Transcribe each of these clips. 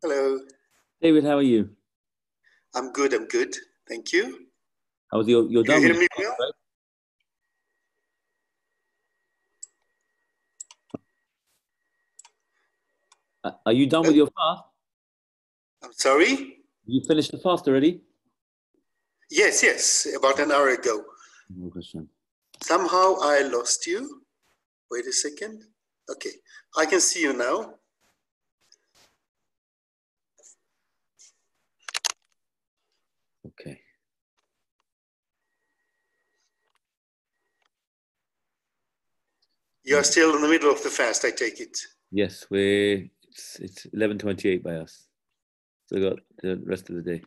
Hello. David, how are you? I'm good. Thank you. How was you're Can done you with hear me your well? fast, right? Are you done with your fast? I'm sorry? You finished the fast already? Yes, about an hour ago. No question. Somehow I lost you. Wait a second. Okay, I can see you now. Okay. You're still in the middle of the fast, I take it. Yes, it's 11:28 by us. So we got the rest of the day.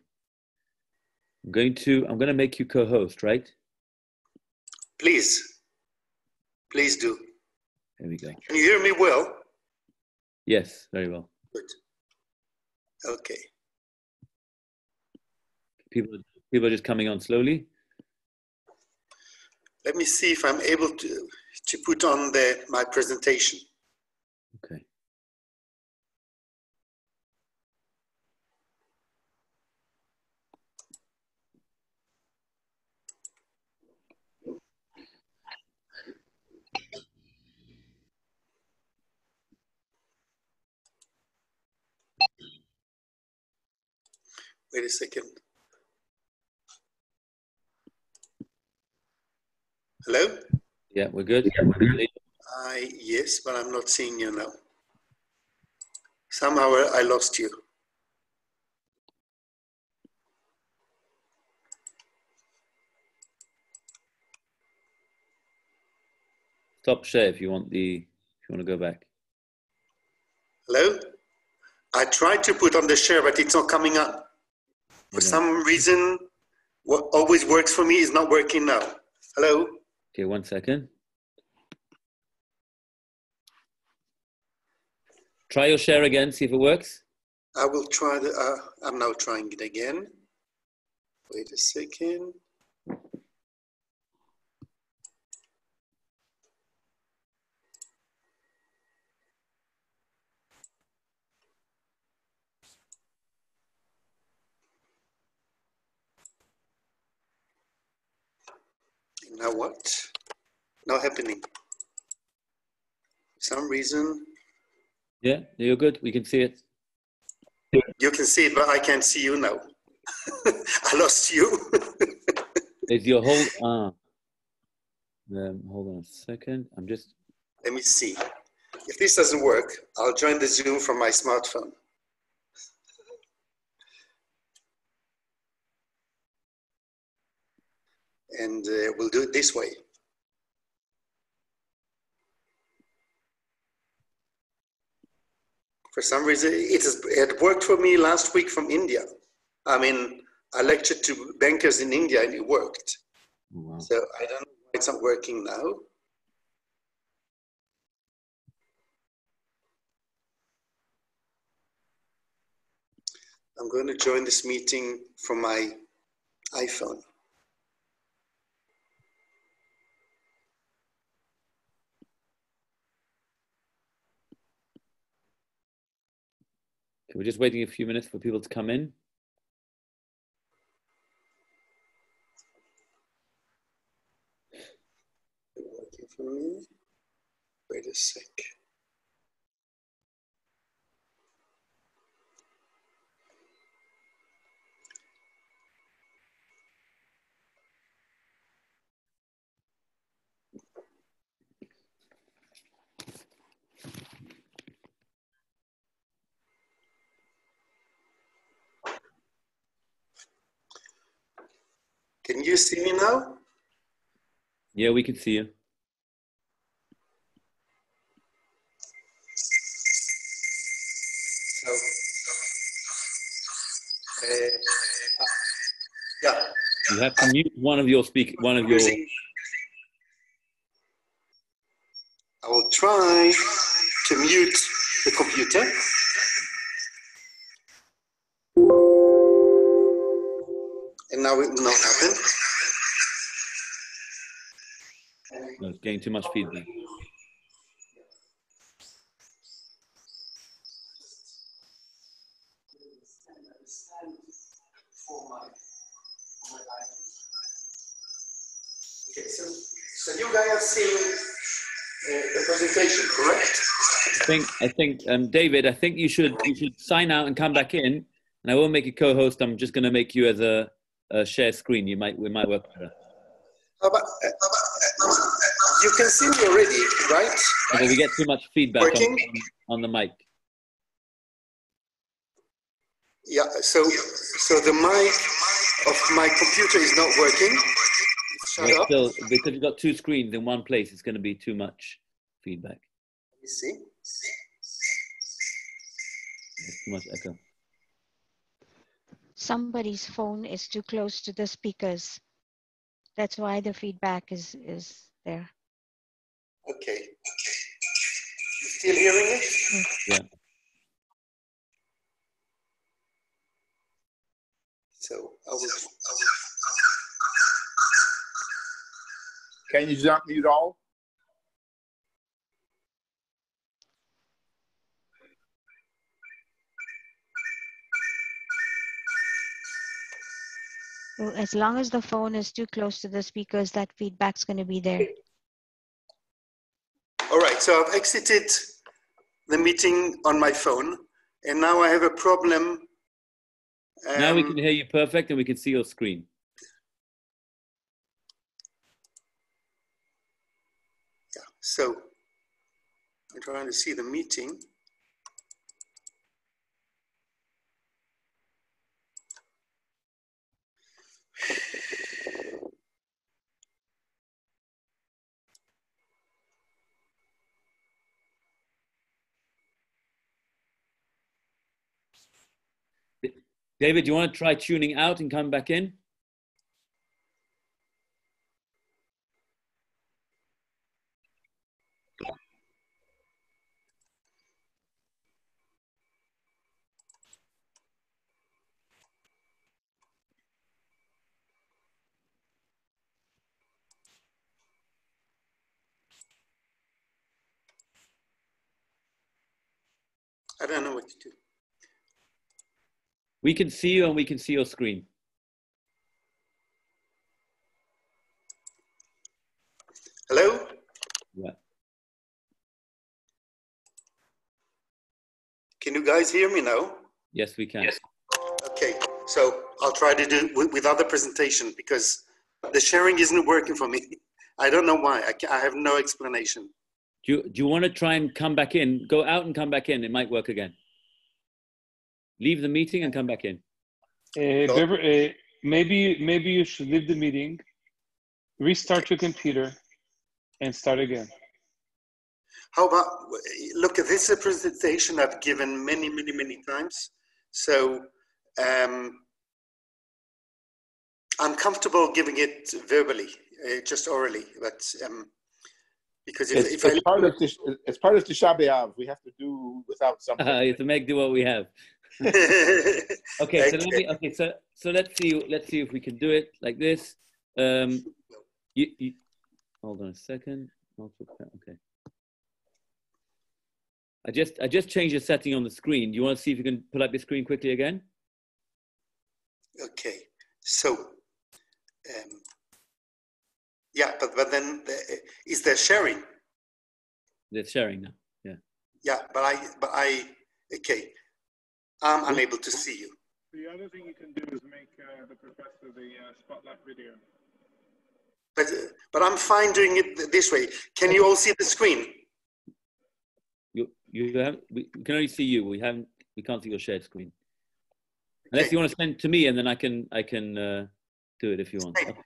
I'm going to make you co-host, right? Please do. There we go. Can you hear me well? Yes, very well. Good. Okay. People are just coming on slowly. Let me see if I'm able to put on my presentation. Okay. Wait a second. Hello? Yeah, we're good. Yes, but I'm not seeing you now. Somehow I lost you. Stop share if you want to go back. Hello? I tried to put on the share, but it's not coming up. For some reason, what always works for me is not working now. Hello? Okay, 1 second. Try your share again, see if it works. I will try I'm now trying it again. Wait a second. Now what? Not happening. For some reason. Yeah, you're good. We can see it. You can see it, but I can't see you now. I lost you. Is your whole hold on a second. Let me see. If this doesn't work, I'll join the Zoom from my smartphone. And we'll do it this way. For some reason, it worked for me last week from India. I mean, I lectured to bankers in India and it worked. Wow. So I don't know why it's not working now. I'm going to join this meeting from my iPhone. Okay, we're just waiting a few minutes for people to come in. Working for me. Wait a sec. Can you see me now? Yeah, we can see you. So, yeah. You have to mute one of your I will try to mute the computer. And now it will not happen. No, it's getting too much feedback. Okay, so you guys have seen the presentation, correct? I think, David, I think you should sign out and come back in, and I won't make you co-host. I'm just going to make you as a share screen. We might work better. You can see me already, right? Okay, we get too much feedback on the mic. Yeah, so the mic of my computer is not working. Shut up. Still, because you've got two screens in one place, it's going to be too much feedback. Let me see. There's too much echo. Somebody's phone is too close to the speakers. That's why the feedback is there. Okay. You still hearing it? Yeah. So I will. Can you not mute all? Well, as long as the phone is too close to the speakers, that feedback's going to be there. All right, so I've exited the meeting on my phone, and now I have a problem. Now we can hear you perfect, and we can see your screen. Yeah, so I'm trying to see the meeting. David, do you want to try tuning out and come back in? I don't know what to do. We can see you and we can see your screen. Hello? Yeah. Can you guys hear me now? Yes, we can. Yes. Okay, so I'll try to do with other presentation because the sharing isn't working for me. I don't know why. I have no explanation. Do you want to try and come back in? Go out and come back in. It might work again. Leave the meeting and come back in. Maybe you should leave the meeting, restart your computer, and start again. How about, look, this is a presentation I've given many times. So I'm comfortable giving it verbally, just orally, but because it's part of Tisha B'Av. We have to do without something. You have to make do what we have. Okay, so let's see if we can do it like this. You hold on a second. Okay. I just changed the setting on the screen. Do you want to see if you can pull up your screen quickly again? Okay, so yeah, but then is there sharing? There's sharing now. Yeah. Yeah, but I okay. I'm unable to see you. The other thing you can do is make the professor the spotlight video. But I'm fine doing it this way. Can you all see the screen? We can only see you. We can't see your shared screen. Unless okay. You want to send it to me, and then I can do it if you want. Hey. Okay.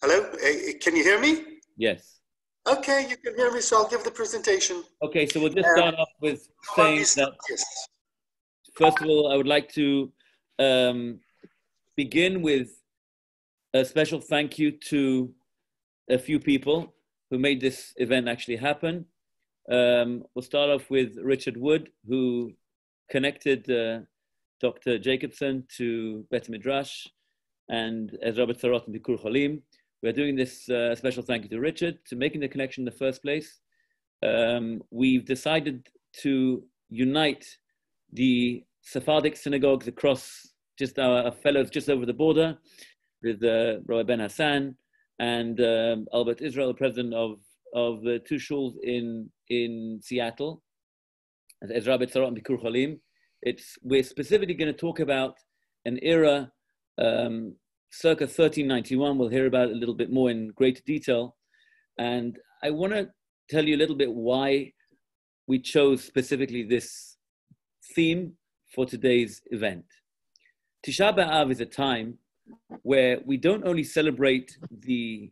Hello, can you hear me? Yes. Okay, you can hear me, so I'll give the presentation. Okay, so we'll just start off with saying that. Yes. First of all, I would like to begin with a special thank you to a few people who made this event actually happen. We'll start off with Richard Wood, who connected Dr. Jacobson to Bet Midrash and Ezra B'Tzarot and Bikur Cholim. We're doing this special thank you to Richard to making the connection in the first place. We've decided to unite the Sephardic synagogues across just our fellows just over the border, with Rabbi Ben Hassan and Albert Israel, the president of the two shuls in Seattle, as Ezra B'Tzarot and Bikur Cholim. We're specifically going to talk about an era circa 1391. We'll hear about it a little bit more in greater detail. And I want to tell you a little bit why we chose specifically this theme for today's event. Tisha B'Av is a time where we don't only celebrate the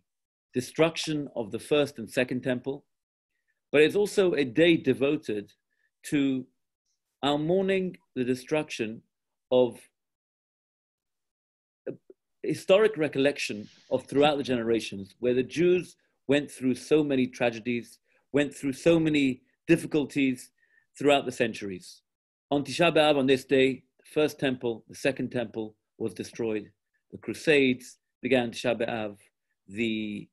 destruction of the first and second temple, but it's also a day devoted to our mourning the destruction of a historic recollection of throughout the generations, where the Jews went through so many tragedies, went through so many difficulties throughout the centuries. On Tisha B'Av, on this day, the first temple, the second temple was destroyed. The Crusades began Tisha B'Av. The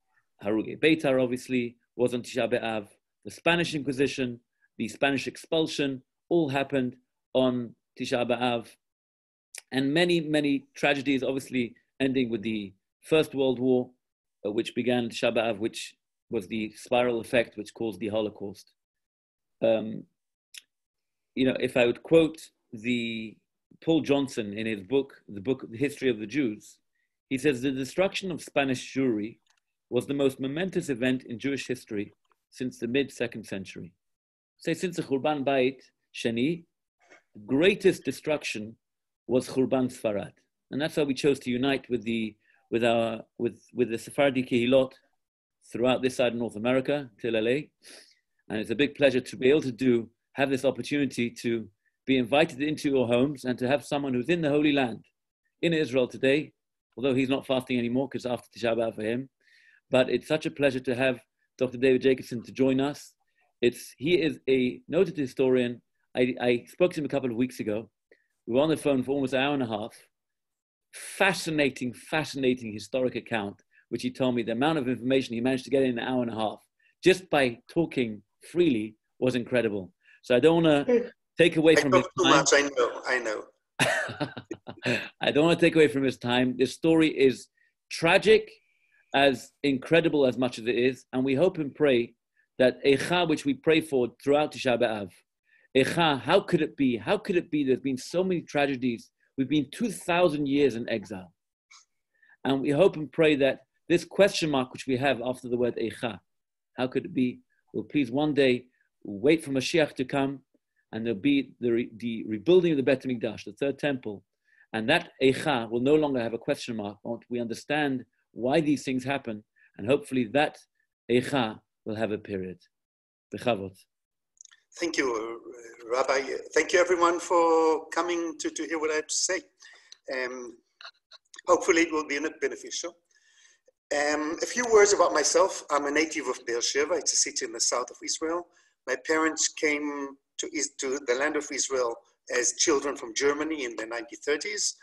Harugei Beitar, obviously, was on Tisha B'Av. The Spanish Inquisition, the Spanish expulsion, all happened on Tisha B'Av. And many, many tragedies, obviously, ending with the First World War, which began Tisha B'Av, which was the spiral effect which caused the Holocaust. If I would quote Paul Johnson in his book, The History of the Jews, he says, the destruction of Spanish Jewry was the most momentous event in Jewish history since the mid-2nd century. Say, since the Churban Bayit Sheni, the greatest destruction was Churban Sfarad. And that's why we chose to unite with the Sephardi Kehilot throughout this side of North America, till LA. And it's a big pleasure to be able to have this opportunity to be invited into your homes and to have someone who's in the Holy Land, in Israel today, although he's not fasting anymore because after Tisha B'Av for him. But it's such a pleasure to have Dr. David Jacobson to join us. He is a noted historian. I spoke to him a couple of weeks ago. We were on the phone for almost an hour and a half. Fascinating historic account, which he told me the amount of information he managed to get in an hour and a half just by talking freely was incredible. So I don't want to take away from his time. I know. I don't want to take away from his time. This story is tragic, as incredible as much as it is, and we hope and pray that Eicha, which we pray for throughout Tisha B'Av, Eicha, how could it be? How could it be? There's been so many tragedies. We've been 2,000 years in exile. And we hope and pray that this question mark which we have after the word Eicha, how could it be? Will please one day wait for Mashiach to come, and there'll be the rebuilding of the Bet HaMikdash, the third temple. And that Eicha will no longer have a question mark. We understand why these things happen, and hopefully that Eicha will have a period. Bechavot. Thank you, Rabbi. Thank you, everyone, for coming to hear what I have to say. Hopefully it will be beneficial. A few words about myself. I'm a native of Beersheba. It's a city in the south of Israel. My parents came to the land of Israel as children from Germany in the 1930s.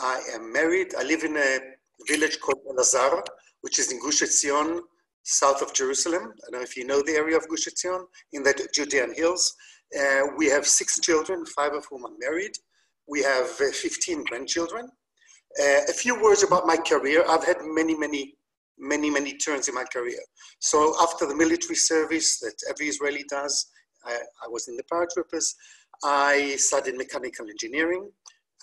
I am married. I live in a village called Elazar, which is in Gush Etzion, south of Jerusalem. I don't know if you know the area of Gush Etzion, in the Judean hills. We have 6 children, 5 of whom are married. We have 15 grandchildren. A few words about my career. I've had many turns in my career. So after the military service that every Israeli does, I was in the paratroopers. I studied mechanical engineering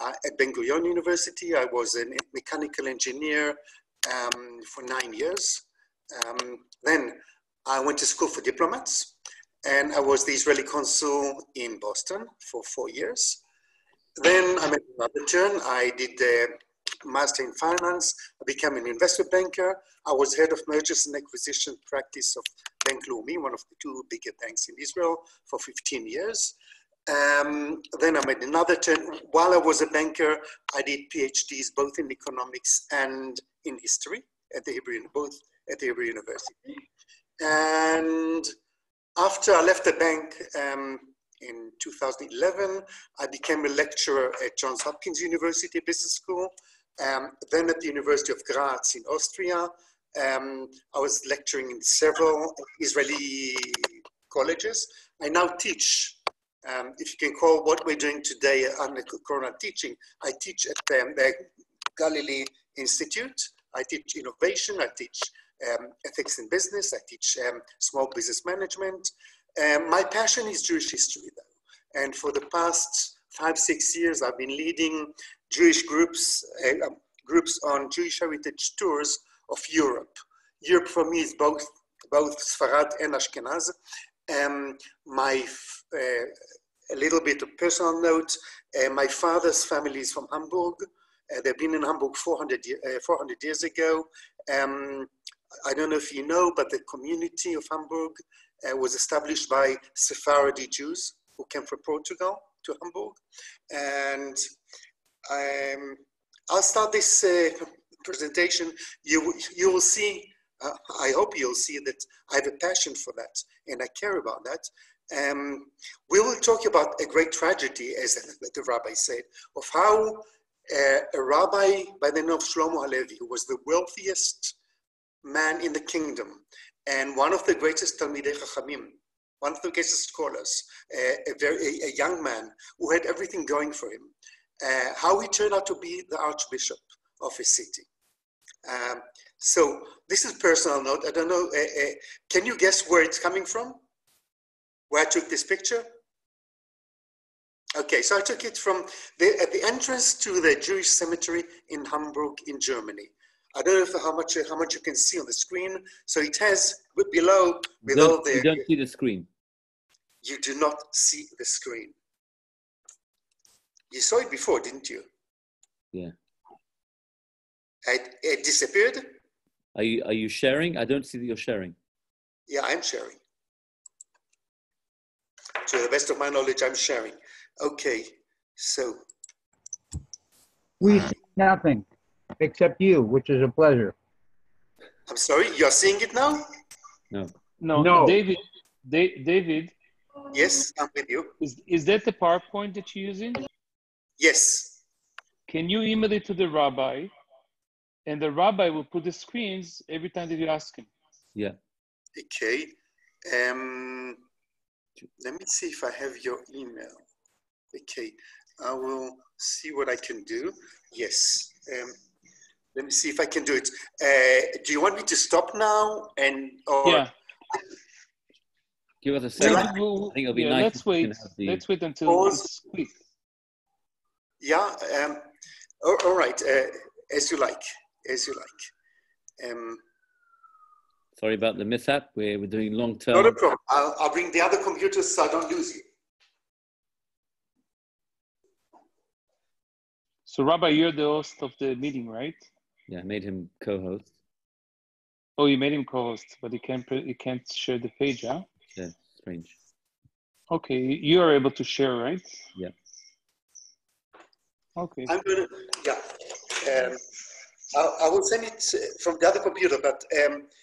at Ben Gurion University. I was a mechanical engineer for 9 years. Then I went to school for diplomats, and I was the Israeli consul in Boston for 4 years. Then I made another turn. I did a master in finance. I became an investment banker. I was head of mergers and acquisition practice of Bank Leumi, one of the 2 bigger banks in Israel, for 15 years. Then I made another turn. While I was a banker, I did PhDs both in economics and in history at the Hebrew University. And after I left the bank in 2011, I became a lecturer at Johns Hopkins University Business School. Then at the University of Graz in Austria. I was lecturing in several Israeli colleges. I now teach if you can call what we're doing today under Corona teaching, I teach at the Galilee Institute. I teach innovation, I teach ethics in business, I teach small business management. My passion is Jewish history though. And for the past 5-6 years, I've been leading Jewish groups on Jewish heritage tours of Europe. Europe for me is both Sfarad and Ashkenaz. A little bit of personal note, my father's family is from Hamburg. They've been in Hamburg 400 years ago. I don't know if you know, but the community of Hamburg was established by Sephardi Jews who came from Portugal to Hamburg. And I'll start this presentation. You will see, I hope you'll see that I have a passion for that and I care about that. We will talk about a great tragedy, as the rabbi said, of how a rabbi by the name of Shlomo Halevi, who was the wealthiest man in the kingdom and one of the greatest Talmidei Chachamim, one of the greatest scholars, a young man who had everything going for him, how he turned out to be the Archbishop of his city. So this is personal note. I don't know, can you guess where it's coming from? Where I took this picture? Okay, so I took it from at the entrance to the Jewish cemetery in Hamburg in Germany. I don't know how much you can see on the screen. So it has below there. You don't see the screen. You do not see the screen. You saw it before, didn't you? Yeah. It disappeared? Are you sharing? I don't see that you're sharing. Yeah, I'm sharing. To the best of my knowledge, I'm sharing. Okay, so. We see nothing except you, which is a pleasure. I'm sorry, you're seeing it now? No. David. Yes, I'm with you. Is that the PowerPoint that you're using? Yes. Can you email it to the rabbi? And the rabbi will put the screens every time that you ask him. Yeah. Okay. Let me see if I have your email. Okay, I will see what I can do. Yes. Let me see if I can do it. Do you want me to stop now? Yeah. Give us a second. I think it'll be nice. Let's wait until it's quick. Yeah. All right. As you like. Sorry about the mishap. We're doing long term. Not a problem. I'll bring the other computers so I don't lose you. So, Rabbi, you're the host of the meeting, right? Yeah, I made him co-host. Oh, you made him co-host, but he can't share the page, huh? Yeah, strange. Okay, you are able to share, right? Yeah. Okay. I'm gonna. Yeah. I will send it from the other computer, but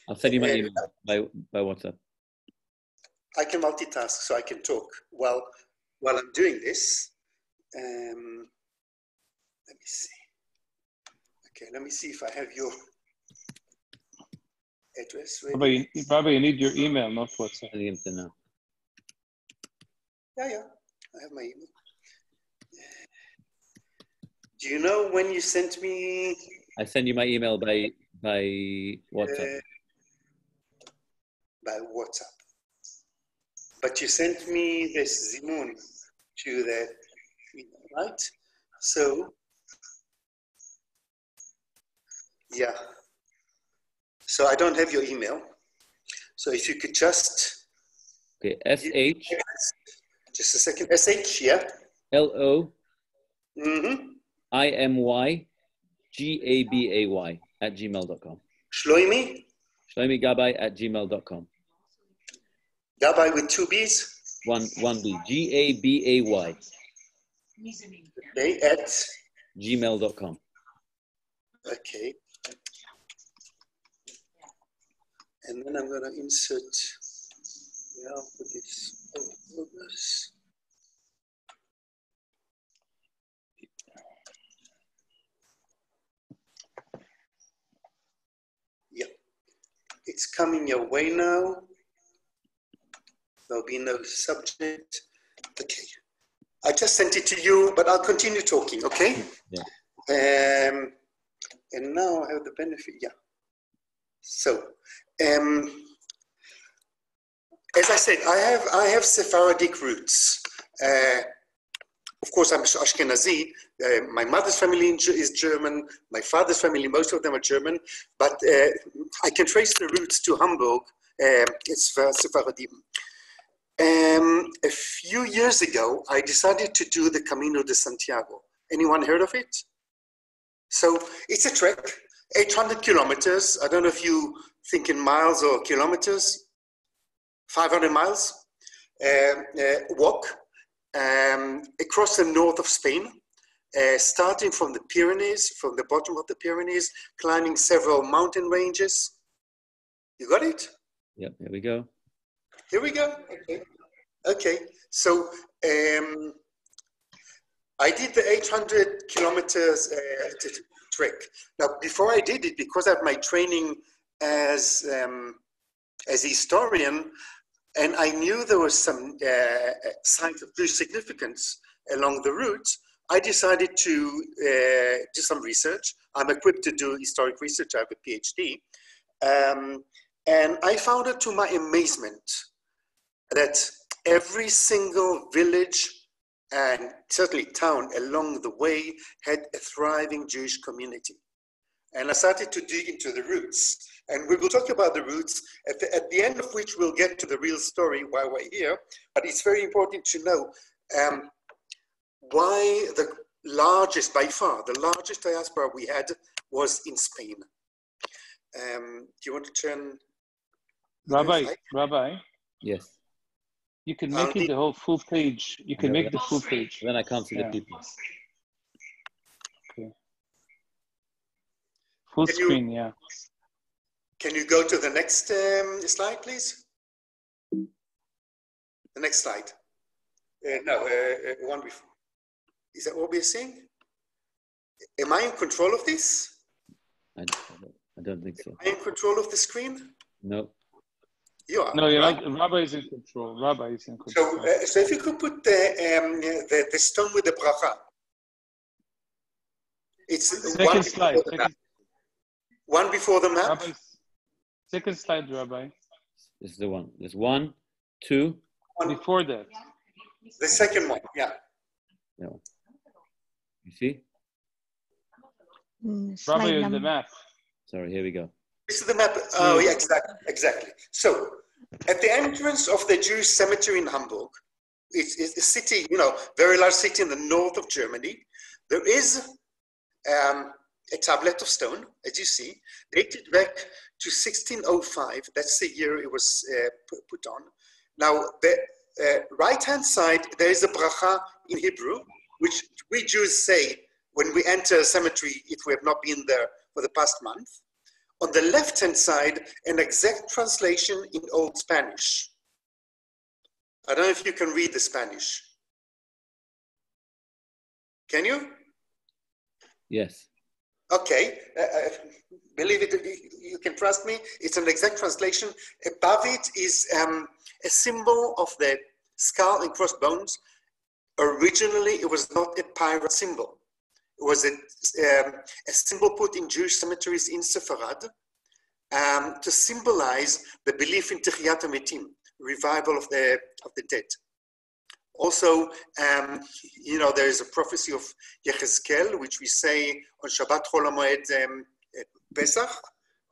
I'll send you my email by WhatsApp. I can multitask, so I can talk while I'm doing this. Let me see. Okay, let me see if I have your address ready. Rabbi, you need your email, not WhatsApp. Yeah, I have my email. Do you know when you sent me? I send you my email by WhatsApp. By WhatsApp. But you sent me this Zimun to the email, right? So, yeah. So I don't have your email. So if you could just. Okay, SH. Just a second. SH, yeah. LO. Mm-hmm. IMYGABAY@gmail.com. Shloimi? Shloimi Gabay @gmail.com. Gabay with 2 B's? One B. GABAY. Okay, at? gmail.com. Okay. And then I'm going to insert, I'll put this Burgos. Yeah, it's coming your way now. There'll be no subject. Okay. I just sent it to you, but I'll continue talking, okay? Yeah. And now I have the benefit, yeah. So, as I said, I have Sephardic roots. Of course, I'm Ashkenazi. My mother's family is German. My father's family, most of them are German. But I can trace the roots to Hamburg. It's Sephardim. A few years ago, I decided to do the Camino de Santiago. Anyone heard of it? So it's a trek, 800 kilometers. I don't know if you think in miles or kilometers. 500 miles walk across the north of Spain, starting from the Pyrenees, from the bottom of the Pyrenees, climbing several mountain ranges. You got it? Yep, here we go. Here we go. Okay. Okay. So I did the 800 kilometers trek. Now, before I did it, because of my training as a historian, and I knew there was some signs of Jewish significance along the route, I decided to do some research. I'm equipped to do historic research. I have a PhD. And I found it to my amazement that every single village and certainly town along the way had a thriving Jewish community. And I started to dig into the roots. And we will talk about the roots, at the end of which we'll get to the real story why we're here. But it's very important to know why the largest, by far, the largest diaspora we had was in Spain. Do you want to turn? Rabbi? Yes. You can make it the whole full page. You can make the full page. Then I can't see the people. Okay. Full screen, yeah. Can you go to the next slide, please? The next slide. One before. Is that what we're seeing? Am I in control of this? I don't think so. Am I in control of the screen? No. You are. No, you're right? not. Rabbi is in control. Rabbi is in control. So if you could put the stone with the bracha. It's second slide. One before the map. Rabbi, second slide, Rabbi. This is the one. There's 1, 2. Before that. The second one, yeah. No. You see? Rabbi is the map. Sorry, here we go. This is the map. Oh, yeah, exactly. So, at the entrance of the Jewish cemetery in Hamburg, it's a city, very large city in the north of Germany. There is a tablet of stone, as you see, dated back to 1605. That's the year it was put on. Now, the right-hand side, there is a bracha in Hebrew, which we Jews say when we enter a cemetery if we have not been there for the past month. On the left-hand side, an exact translation in Old Spanish. I don't know if you can read the Spanish. Can you? Yes. Okay. Believe it, you can trust me. It's an exact translation. Above it is a symbol of the skull and crossbones. Originally, it was not a pirate symbol. It was a symbol put in Jewish cemeteries in Sepharad to symbolize the belief in Techiyat HaMetim, revival of the dead. Also, there is a prophecy of Yechezkel, which we say on Shabbat Chol HaMoed Pesach,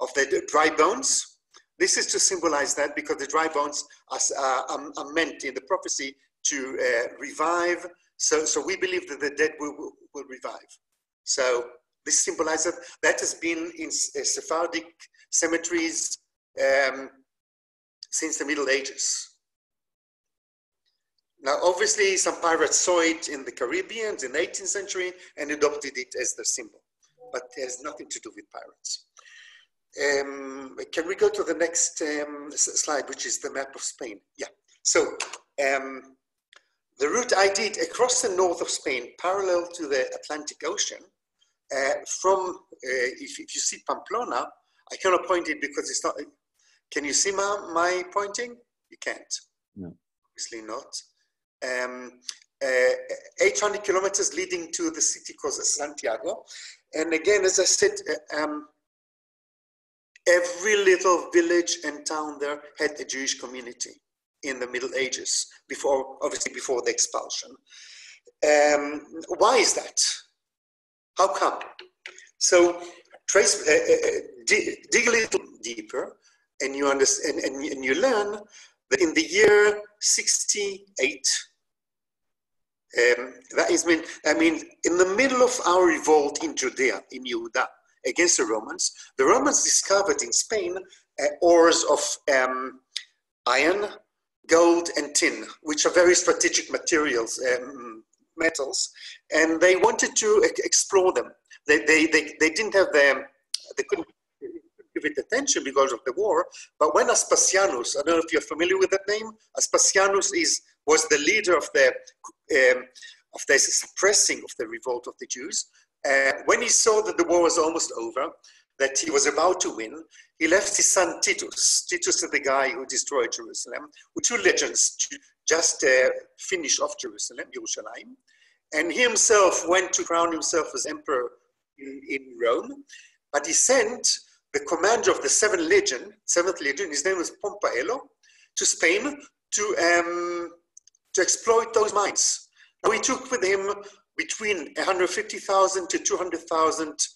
of the dry bones. This is to symbolize that because the dry bones are meant in the prophecy to revive. So we believe that the dead will revive. So this symbolizes that has been in Sephardic cemeteries since the Middle Ages. Now, obviously, some pirates saw it in the Caribbean in the 18th century and adopted it as their symbol, but it has nothing to do with pirates. Can we go to the next slide, which is the map of Spain? Yeah. So the route I did across the north of Spain, parallel to the Atlantic Ocean, if you see Pamplona, I cannot point it because it's not. Can you see my pointing? You can't. No. Obviously not. 800 kilometers leading to the city called Santiago. And again, as I said, every little village and town there had a Jewish community in the Middle Ages, obviously before the expulsion. Why is that? How come? So dig a little deeper, and you understand, and you learn that in the year 68, that is in the middle of our revolt in Judea, in Yehuda, against the Romans discovered in Spain ores of iron, gold, and tin, which are very strategic materials, metals, and they wanted to explore them. They didn't have they couldn't give it attention because of the war. But when Aspasianus, I don't know if you're familiar with that name, Aspasianus was the leader of the suppressing of the revolt of the Jews. When he saw that the war was almost over, that he was about to win, he left his son Titus. Titus is the guy who destroyed Jerusalem, with two legions just finish off Jerusalem, Yerushalayim. And he himself went to crown himself as emperor in Rome, but he sent the commander of the Seventh Legion, his name was Pompaelo, to Spain to exploit those mines. Now he took with him between 150,000 to 200,000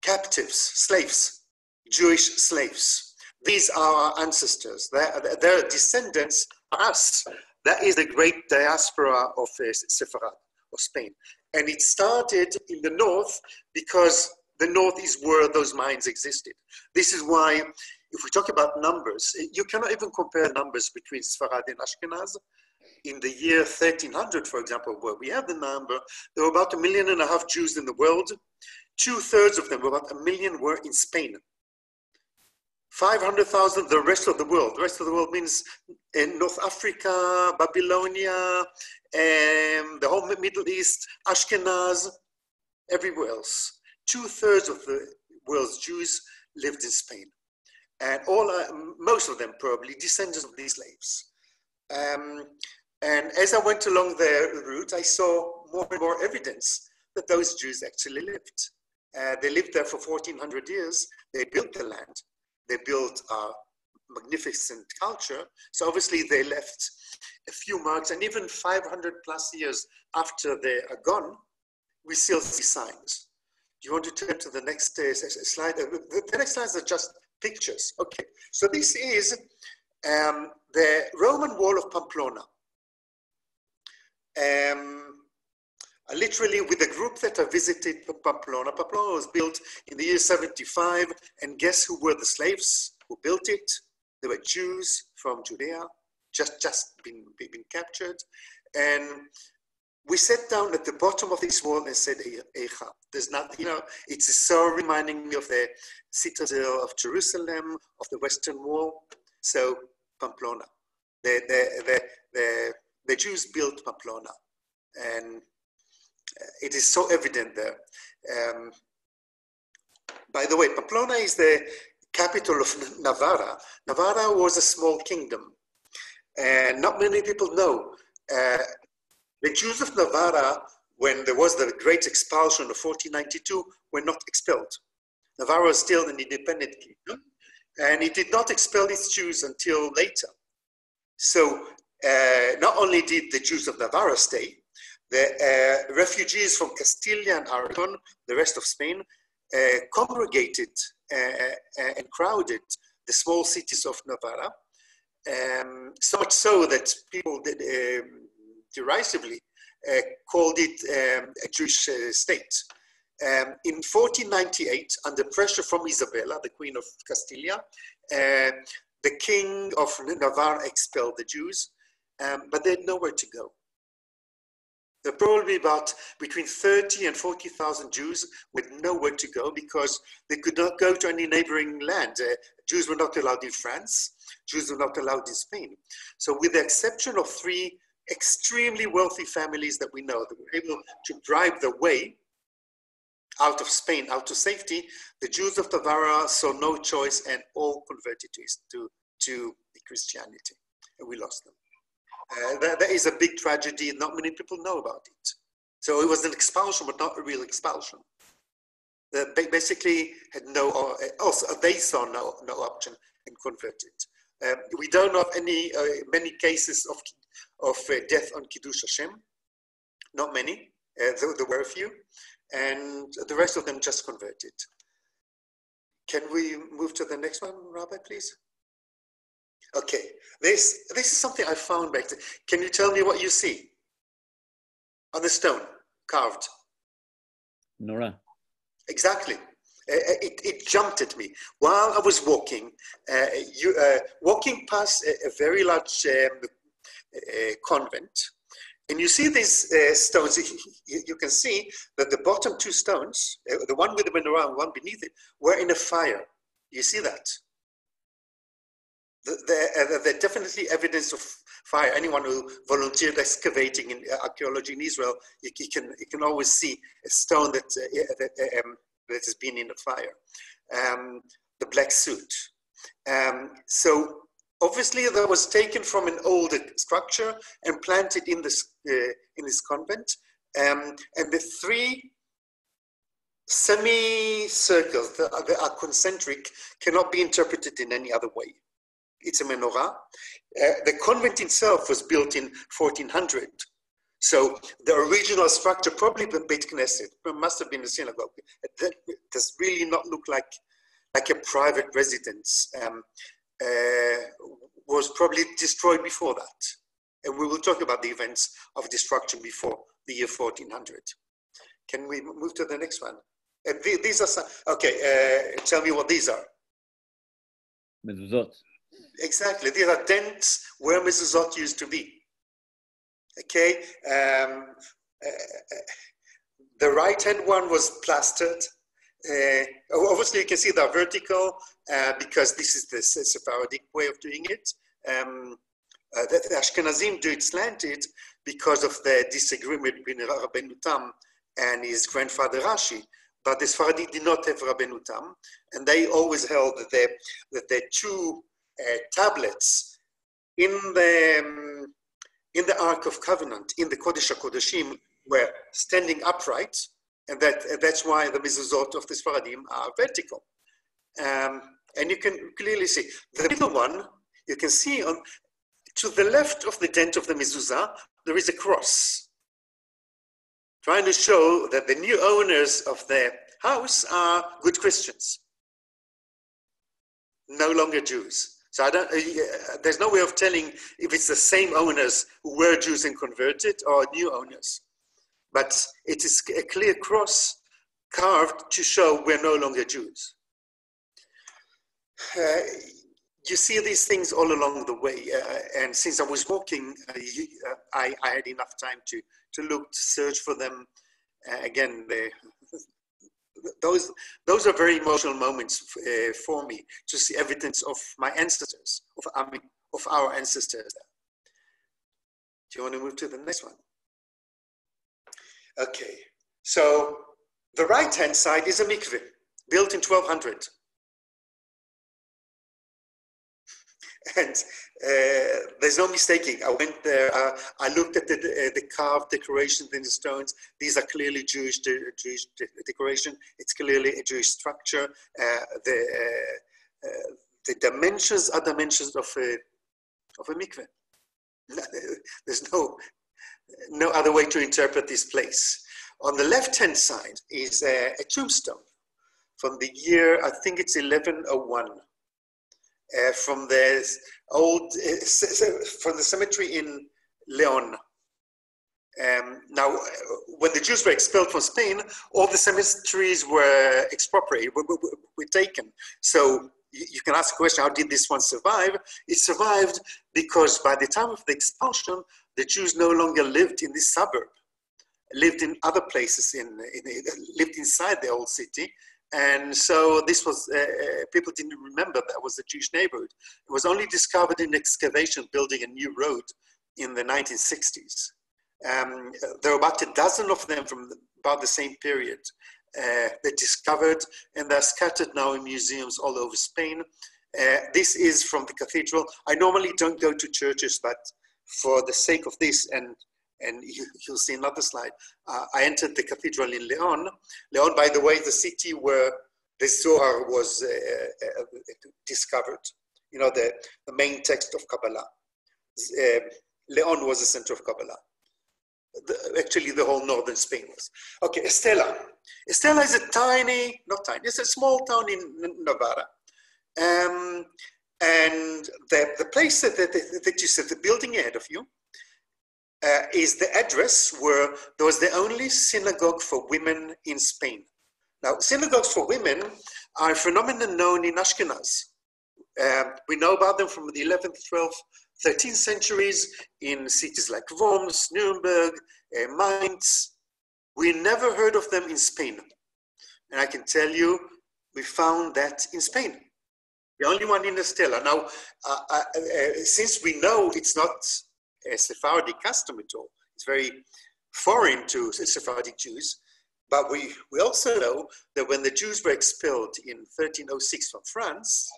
captives, slaves, Jewish slaves. These are our ancestors. Their descendants are us. That is the great diaspora of Sepharad, of Spain. And it started in the north because the north is where those mines existed. This is why, if we talk about numbers, you cannot even compare numbers between Sfarad and Ashkenaz. In the year 1300, for example, where we have the number, there were about 1.5 million Jews in the world. 2/3 of them, about 1 million, were in Spain. 500,000, the rest of the world. The rest of the world means in North Africa, Babylonia, the whole Middle East, Ashkenaz, everywhere else. 2/3 of the world's Jews lived in Spain. And most of them probably descendants of these slaves. And as I went along the route, I saw more and more evidence that those Jews actually lived. They lived there for 1,400 years. They built the land. They built a magnificent culture. So obviously they left a few marks, and even 500 plus years after they are gone, we still see signs. Do you want to turn to the next slide? The next slides are just pictures. Okay, so this is the Roman wall of Pamplona. Literally with a group that I visited Pamplona. Pamplona was built in the year 75, and guess who were the slaves who built it? They were Jews from Judea, just been captured. And we sat down at the bottom of this wall and said, Eicha, there's nothing, it's so reminding me of the citadel of Jerusalem, of the Western Wall. So Pamplona, the Jews built Pamplona, and it is so evident there. By the way, Pamplona is the capital of Navarra. Navarra was a small kingdom, and not many people know. The Jews of Navarra, when there was the great expulsion of 1492, were not expelled. Navarra was still an independent kingdom, and it did not expel its Jews until later. So not only did the Jews of Navarra stay, the refugees from Castilla and Aragon, the rest of Spain, congregated and crowded the small cities of Navarra, so much so that people derisively called it a Jewish state. In 1498, under pressure from Isabella, the Queen of Castilla, the king of Navarre expelled the Jews, but they had nowhere to go. There are probably between 30 and 40,000 Jews with nowhere to go because they could not go to any neighboring land. Jews were not allowed in France. Jews were not allowed in Spain. So with the exception of 3 extremely wealthy families that we know that were able to bribe their way out of Spain, out to safety, the Jews of Navarra saw no choice and all converted to Christianity, and we lost them. That is a big tragedy. Not many people know about it. So it was an expulsion, but not a real expulsion. They basically had no, also they saw no option and converted. We don't know of many cases of death on Kiddush Hashem. Not many. There were a few, and the rest of them just converted. Can we move to the next one, Rabbi, please? Okay, this is something I found back there. Can you tell me what you see on the stone carved? Nora. Exactly. It jumped at me while I was walking. Walking past a very large convent, and you see these stones. You can see that the bottom two stones, the one with the menorah and one beneath it, were in a fire. You see that? There's definitely evidence of fire. Anyone who volunteered excavating in archaeology in Israel, you can always see a stone that has been in the fire. The black suit. So obviously that was taken from an older structure and planted in this convent. And the three semicircles that are concentric cannot be interpreted in any other way. It's a menorah. The convent itself was built in 1400. So the original structure, probably the Beit Knesset, must have been a synagogue. That does really not look like a private residence. Was probably destroyed before that. And we will talk about the events of destruction before the year 1400. Can we move to the next one? These are some, okay, tell me what these are. Mezuzot. Exactly, these are dents where mezuzot used to be. Okay, the right-hand one was plastered. Obviously, you can see they're vertical because this is the Sephardic way of doing it. The Ashkenazim do it slanted because of the disagreement between Rabbeinu Tam and his grandfather Rashi. But the Sephardi did not have Rabbeinu Tam, and they always held that the two tablets in the Ark of Covenant, in the Kodesh HaKodeshim, were standing upright, and that's why the mezuzot of the Sfaradim are vertical. And you can clearly see the middle one. You can see to the left of the dent of the mezuzah there is a cross, trying to show that the new owners of the house are good Christians, no longer Jews. So there's no way of telling if it's the same owners who were Jews and converted or new owners. But it is a clear cross carved to show we're no longer Jews. You see these things all along the way. And since I was walking, I had enough time to look, to search for them. Again, those are very emotional moments for me, to see evidence of my ancestors, of our ancestors. Do you want to move to the next one? Okay, so the right-hand side is a mikveh, built in 1200. And there's no mistaking. I went there, I looked at the carved decorations in the stones. These are clearly Jewish decoration. It's clearly a Jewish structure. The dimensions are dimensions of a mikveh. There's no other way to interpret this place. On the left-hand side is a tombstone from the year, I think it's 1101. From the cemetery in Leon. Now, when the Jews were expelled from Spain, all the cemeteries were expropriated, were taken. So you can ask the question, how did this one survive? It survived because by the time of the expulsion, the Jews no longer lived in this suburb, lived in other places, lived inside the old city. And so this was, people didn't remember that was a Jewish neighborhood. It was only discovered in excavation building a new road in the 1960s. There are about a dozen of them from about the same period. They discovered, and they're scattered now in museums all over Spain. This is from the cathedral. I normally don't go to churches, but for the sake of this, and you'll see another slide, I entered the cathedral in Leon. Leon, by the way, is the city where the Zohar was discovered, you know, the main text of Kabbalah. Leon was the center of Kabbalah. Actually, the whole northern Spain was. Okay, Estella. Estella is a tiny, not tiny, it's a small town in Navarra. And the place that you said, the building ahead of you, is the address where there was the only synagogue for women in Spain. Now, synagogues for women are a phenomenon known in Ashkenaz. We know about them from the 11th, 12th, 13th centuries in cities like Worms, Nuremberg, Mainz. We never heard of them in Spain. And I can tell you, we found that in Spain. The only one in Estella. Now, since we know it's not a Sephardic custom at all, it's very foreign to Sephardic Jews, but we also know that when the Jews were expelled in 1306 from France,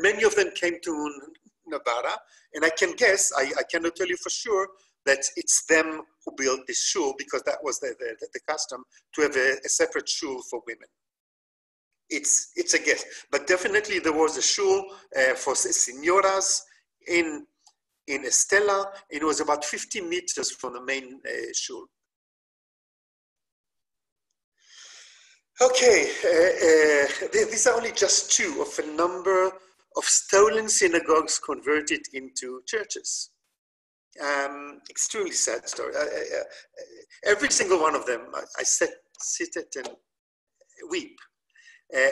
many of them came to Navarra, and I can guess, I cannot tell you for sure, that it's them who built this shul, because that was the custom, to have a separate shul for women. It's a guess, but definitely there was a shul for senoras in Estella. It was about 50 meters from the main shul. Okay, these are only just two of a number of stolen synagogues converted into churches. Extremely sad story. Every single one of them, I sit it and weep.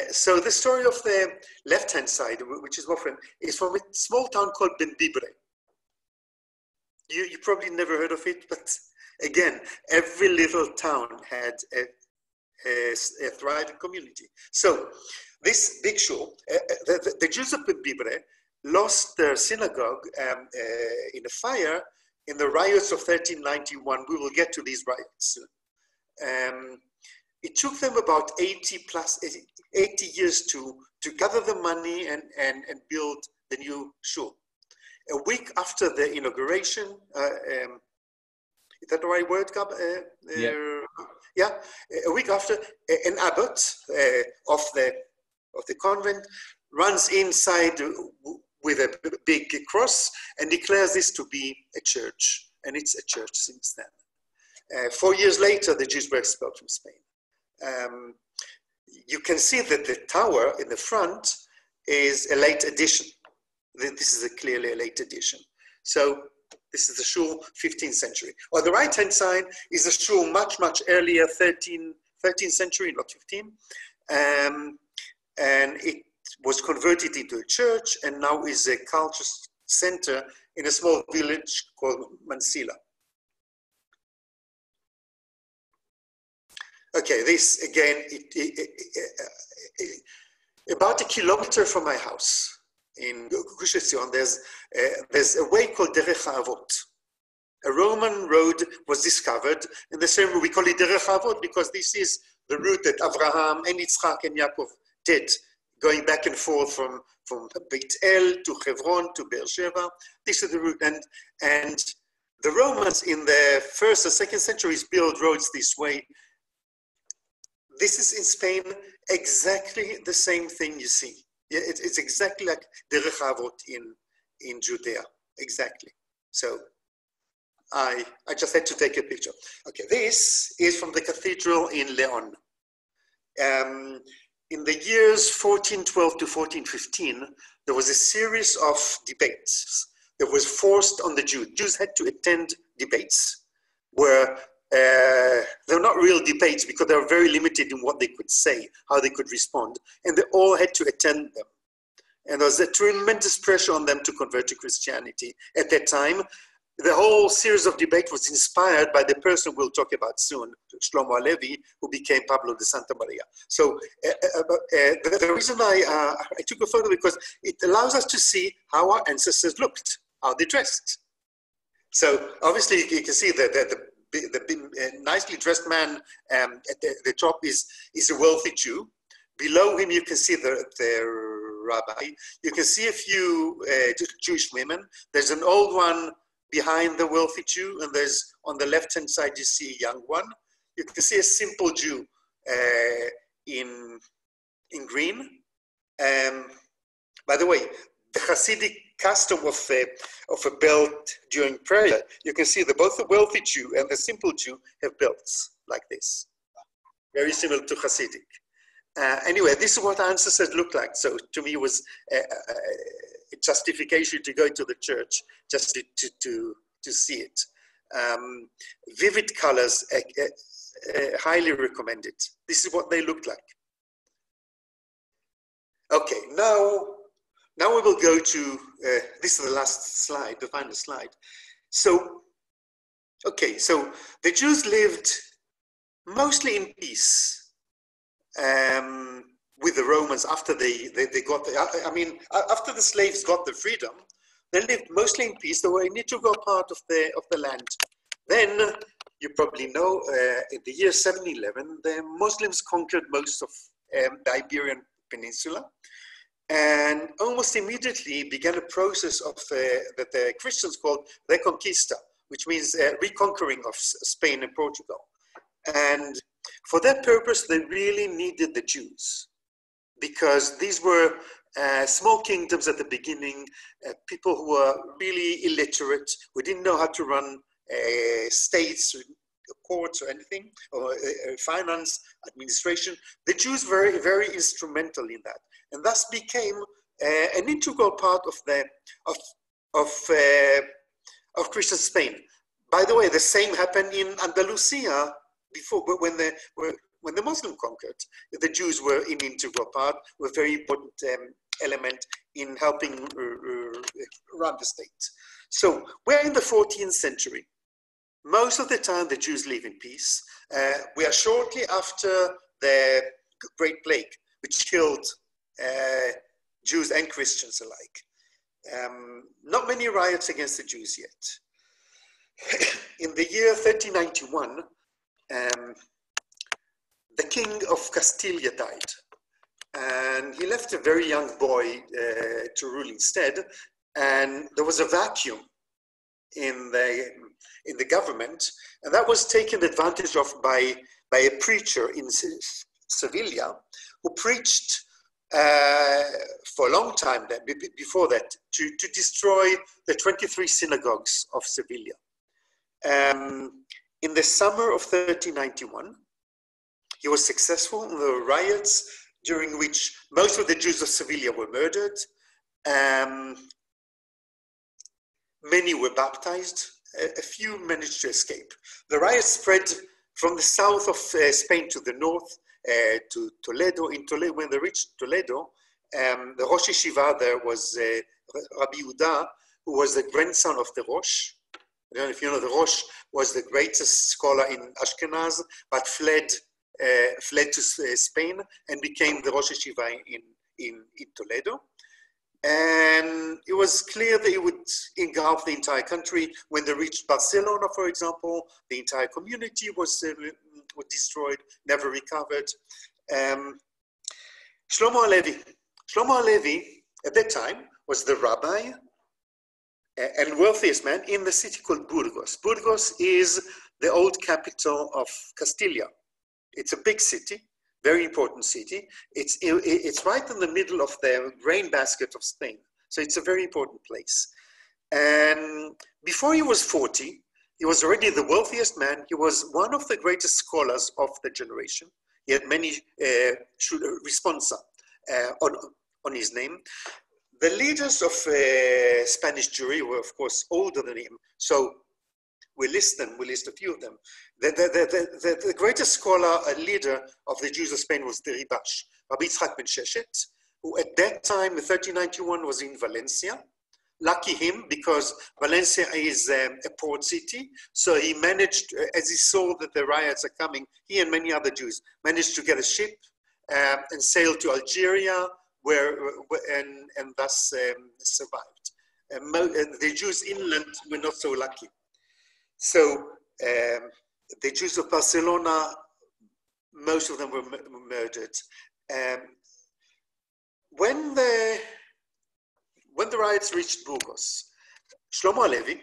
So the story of the left-hand side, which is Wofren, is from a small town called Benbibre. You probably never heard of it, but again, every little town had a thriving community. So this big shul, the Jews of Benbibre lost their synagogue in a fire in the riots of 1391. We will get to these riots soon. It took them about 80 years to gather the money and build the new shul. A week after the inauguration, is that the right word, Gab? Yeah. A week after, an abbot of the convent runs inside with a big cross and declares this to be a church, and it's a church since then. 4 years later, the Jews were expelled from Spain. You can see that the tower in the front is a late addition. This is clearly a late addition. So this is the shul, 15th century. On the right-hand side is a shul much, much earlier, 13th century, not 15. And it was converted into a church and now is a culture center in a small village called Mansilla. Okay, this again, about 1 kilometer from my house in Gush Etzion, there's a way called Derech HaAvot. A Roman road was discovered, in the same way we call it Derech HaAvot because this is the route that Abraham and Yitzchak and Yaakov did, going back and forth from Beit El to Hebron to Beersheba. This is the route, and the Romans in the 1st or 2nd centuries built roads this way. This is in Spain exactly the same thing you see. Yeah, it's exactly like Derech HaAvot in Judea, exactly. So I just had to take a picture. Okay, this is from the cathedral in Leon. In the years 1412 to 1415, there was a series of debates that was forced on the Jews. Jews had to attend debates where they're not real debates because they were very limited in what they could say, how they could respond, and they all had to attend them. And there was a tremendous pressure on them to convert to Christianity. At that time, the whole series of debate was inspired by the person we'll talk about soon, Shlomo Halevi, who became Pablo de Santa Maria. So the reason I took a photo because it allows us to see how our ancestors looked, how they dressed. So obviously you can see that the nicely dressed man at the top is a wealthy Jew. Below him, you can see the rabbi. You can see a few Jewish women. There's an old one behind the wealthy Jew, and there's on the left-hand side you see a young one. You can see a simple Jew in green. By the way, the Hasidic custom of a belt during prayer, you can see that both the wealthy Jew and the simple Jew have belts like this, very similar to Hasidic. Anyway, this is what our ancestors looked like. So to me, it was a justification to go to the church just to see it. Vivid colors, highly recommended. This is what they looked like. Okay, now we will go to, this is the last slide, the final slide. So, okay, so the Jews lived mostly in peace with the Romans after they got, after the slaves got their freedom, they lived mostly in peace. They were an integral part of the land. Then, you probably know, in the year 711, the Muslims conquered most of the Iberian Peninsula, and almost immediately began a process of that the Christians called Reconquista, which means reconquering of Spain and Portugal. And for that purpose, they really needed the Jews, because these were small kingdoms at the beginning, people who were really illiterate, who didn't know how to run states, courts or anything, or finance, administration. The Jews were very, very instrumental in that, and thus became an integral part of Christian Spain. By the way, the same happened in Andalusia before, when the Muslim conquered. The Jews were an integral part, were a very important element in helping run the state. So we're in the 14th century. Most of the time, the Jews live in peace. We are shortly after the Great Plague, which killed Jews and Christians alike. Not many riots against the Jews yet. In the year 1391, the king of Castilla died, and he left a very young boy to rule instead, and there was a vacuum in the government, and that was taken advantage of by a preacher in Sevilla, who preached for a long time then, before that, to destroy the 23 synagogues of Sevilla. In the summer of 1391, he was successful in the riots, during which most of the Jews of Sevilla were murdered. Many were baptized. A few managed to escape. The riots spread from the south of Spain to the north, to Toledo. In Toledo, when they reached Toledo, the Rosh Yeshiva there was Rabbi Yehuda, who was the grandson of the Rosh. I don't know if you know, the Rosh was the greatest scholar in Ashkenaz, but fled to Spain and became the Rosh Yeshiva in Toledo. And it was clear that it would engulf the entire country. When they reached Barcelona, for example, the entire community was destroyed, never recovered. Shlomo Halevi, at that time, was the rabbi and wealthiest man in the city called Burgos. Burgos is the old capital of Castilla. It's a big city, very important city. It's right in the middle of the grain basket of Spain. So it's a very important place. And before he was 40, he was already the wealthiest man. He was one of the greatest scholars of the generation. He had many responsa on his name. The leaders of Spanish Jewry were, of course, older than him. So we list a few of them. The greatest scholar and leader of the Jews of Spain was the Ribash, Rabbi Yitzchak ben Sheshet, who at that time, in 1391, was in Valencia. Lucky him, because Valencia is a port city. So he managed, as he saw that the riots are coming, he and many other Jews managed to get a ship and sail to Algeria, and thus survived. The Jews inland were not so lucky. So the Jews of Barcelona, most of them were murdered. When the riots reached Burgos, Shlomo Halevi